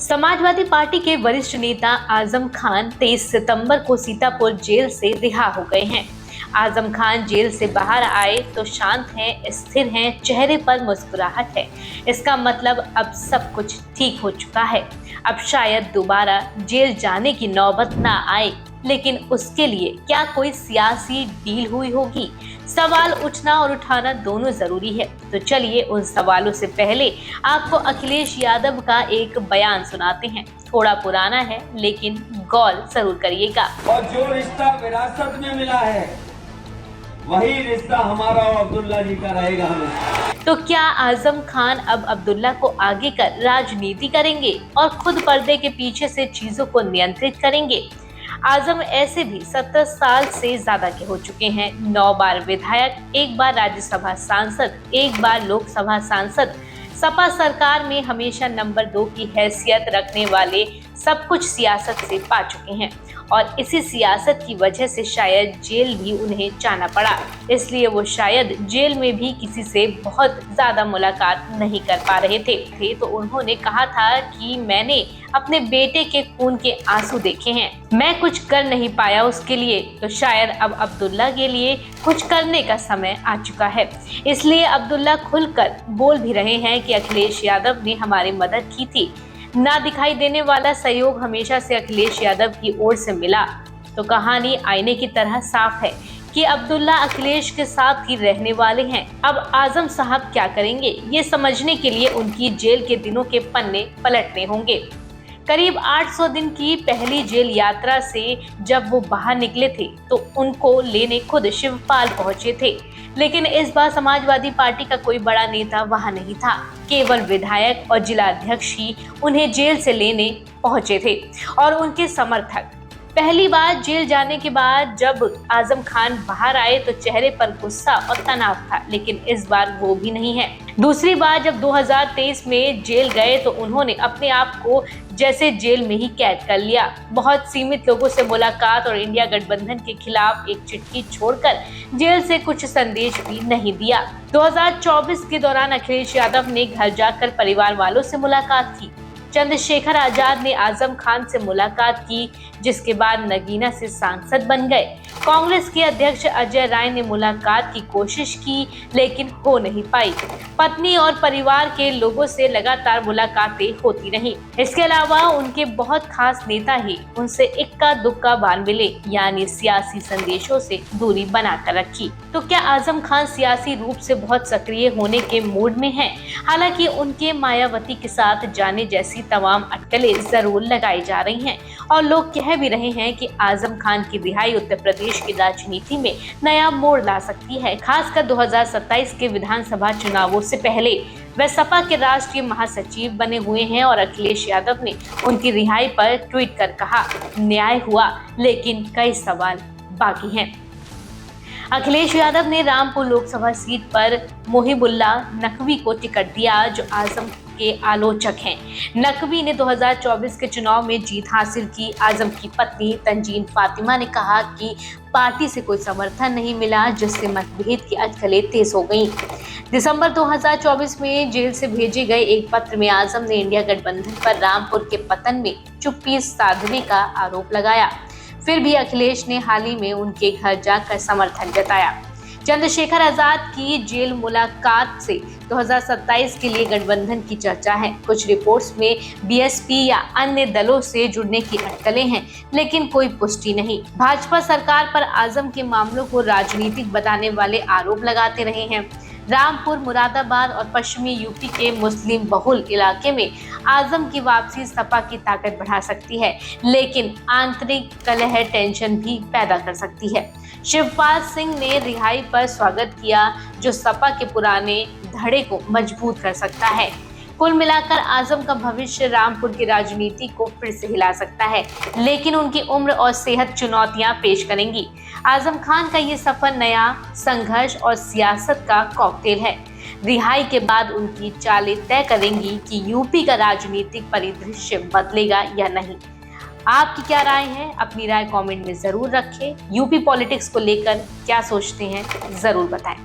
Samajwadi party के वरिष्ठ नेता आजम खान 23 सितंबर को सीतापुर जेल से रिहा हो गए हैं। आजम खान जेल से बाहर आए तो शांत हैं, स्थिर हैं, चेहरे पर मुस्कुराहट है। इसका मतलब अब सब कुछ ठीक हो चुका है। अब शायद दोबारा जेल जाने की नौबत ना आए, लेकिन उसके लिए क्या कोई सियासी डील हुई होगी? सवाल उठना और उठाना दोनों जरूरी है। तो चलिए उन सवालों से पहले आपको अखिलेश यादव का एक बयान सुनाते हैं। थोड़ा पुराना है लेकिन गौर जरूर करिएगा। और जो रिश्ता विरासत में मिला है वही रिश्ता हमारा और अब्दुल्ला जी का रहेगा हमेशा। तो क्या आजम खान अब अब्दुल्ला को आगे कर राजनीति करेंगे और खुद पर्दे के पीछे से चीजों को नियंत्रित करेंगे? आजम ऐसे भी 70 साल से ज्यादा के हो चुके हैं। 9 बार विधायक, 1 बार राज्यसभा सांसद, 1 बार लोकसभा सांसद, सपा सरकार में हमेशा नंबर 2 की हैसियत रखने वाले सब कुछ सियासत से पा चुके हैं और इसी सियासत की वजह से शायद जेल भी उन्हें जाना पड़ा। इसलिए वो शायद जेल में भी किसी से बहुत ज्यादा मुलाकात नहीं कर पा रहे थे। तो उन्होंने कहा था कि मैंने अपने बेटे के खून के आंसू देखे हैं, मैं कुछ कर नहीं पाया उसके लिए। तो शायद अब अब्दुल्ला के लिए कुछ करने का समय आ चुका है। इसलिए अब्दुल्ला खुलकर बोल भी रहे हैं कि अखिलेश यादव ने हमारी मदद की थी। ना दिखाई देने वाला सहयोग हमेशा से अखिलेश यादव की ओर से मिला। तो कहानी आईने की तरह साफ है कि अब्दुल्ला अखिलेश के साथ ही रहने वाले हैं। अब आजम साहब क्या करेंगे, ये समझने के लिए उनकी जेल के दिनों के पन्ने पलटने होंगे। करीब 800 दिन की पहली जेल यात्रा से जब वो बाहर निकले थे तो उनको लेने खुद शिवपाल पहुंचे थे, लेकिन इस बार समाजवादी पार्टी का कोई बड़ा नेता वहां नहीं था। केवल विधायक और जिला अध्यक्ष ही उन्हें जेल से लेने पहुंचे थे और उनके समर्थक। पहली बार जेल जाने के बाद जब आजम खान बाहर आए तो चेहरे पर गुस्सा और तनाव था, लेकिन इस बार वो भी नहीं है। दूसरी बार जब 2023 में जेल गए तो उन्होंने अपने आप को जैसे जेल में ही कैद कर लिया। बहुत सीमित लोगों से मुलाकात और इंडिया गठबंधन के खिलाफ एक चिट्ठी छोड़कर जेल से कुछ संदेश भी नहीं दिया। 2024 के दौरान अखिलेश यादव ने घर जाकर परिवार वालों से मुलाकात की। चंद्रशेखर आजाद ने आजम खान से मुलाकात की, जिसके बाद नगीना से सांसद बन गए। कांग्रेस के अध्यक्ष अजय राय ने मुलाकात की कोशिश की लेकिन हो नहीं पाई। पत्नी और परिवार के लोगों से लगातार मुलाकातें होती रहीं। इसके अलावा उनके बहुत खास नेता ही उनसे इक्का दुक्का बार मिले, यानी सियासी संदेशों से दूरी बनाकर रखी। तो क्या आजम खान सियासी रूप से बहुत सक्रिय होने के मूड में हैं? हालांकि उनके मायावती के साथ जाने जैसी तमाम अटकलें जरूर लगाई जा रही हैं और लोग कह भी रहे हैं कि आजम खान की रिहाई उत्तर प्रदेश की राजनीति में नया मोड़ ला सकती है। खासकर 2027 के विधानसभा चुनावों से पहले वह सपा के राष्ट्रीय महासचिव बने हुए हैं और अखिलेश यादव ने उनकी रिहाई पर ट्वीट कर कहा, न्याय हुआ लेकिन कई सवाल बाकी हैं। अखिलेश यादव ने रामपुर लोकसभा सीट पर मोहिबुल्ला नकवी को टिकट दिया, जो आजम के आलोचक हैं। नकवी ने 2024 के चुनाव में जीत हासिल की। आजम की पत्नी तंजीन फातिमा ने कहा कि पार्टी से कोई समर्थन नहीं मिला, जिससे मतभेद की अटकलें तेज हो गईं। दिसंबर 2024 में जेल से भेजे गए एक पत्र में आजम ने इंडिया गठबंधन पर रामपुर के पतन में चुप्पी साधने का आरोप लगाया। फिर भी अखिलेश ने हाल ही में उनके घर जाकर समर्थन जताया। चंद्रशेखर आजाद की जेल मुलाकात से 2027 के लिए गठबंधन की चर्चा है। कुछ रिपोर्ट्स में बीएसपी या अन्य दलों से जुड़ने की अटकलें हैं, लेकिन कोई पुष्टि नहीं। भाजपा सरकार पर आजम के मामलों को राजनीतिक बताने वाले आरोप लगाते रहे हैं। रामपुर, मुरादाबाद और पश्चिमी यूपी के मुस्लिम बहुल इलाके में आजम की वापसी सपा की ताकत बढ़ा सकती है, लेकिन आंतरिक कलह टेंशन भी पैदा कर सकती है। शिवपाल सिंह ने रिहाई पर स्वागत किया, जो सपा के पुराने धड़े को मजबूत कर सकता है। कुल मिलाकर आजम का भविष्य रामपुर की राजनीति को फिर से हिला सकता है, लेकिन उनकी उम्र और सेहत चुनौतियां पेश करेंगी। आजम खान का ये सफर नया संघर्ष और सियासत का कॉकटेल है। रिहाई के बाद उनकी चालें तय करेंगी कि यूपी का राजनीतिक परिदृश्य बदलेगा या नहीं। आपकी क्या राय है? अपनी राय कमेंट में जरूर रखें। यूपी पॉलिटिक्स को लेकर क्या सोचते हैं, जरूर बताएं।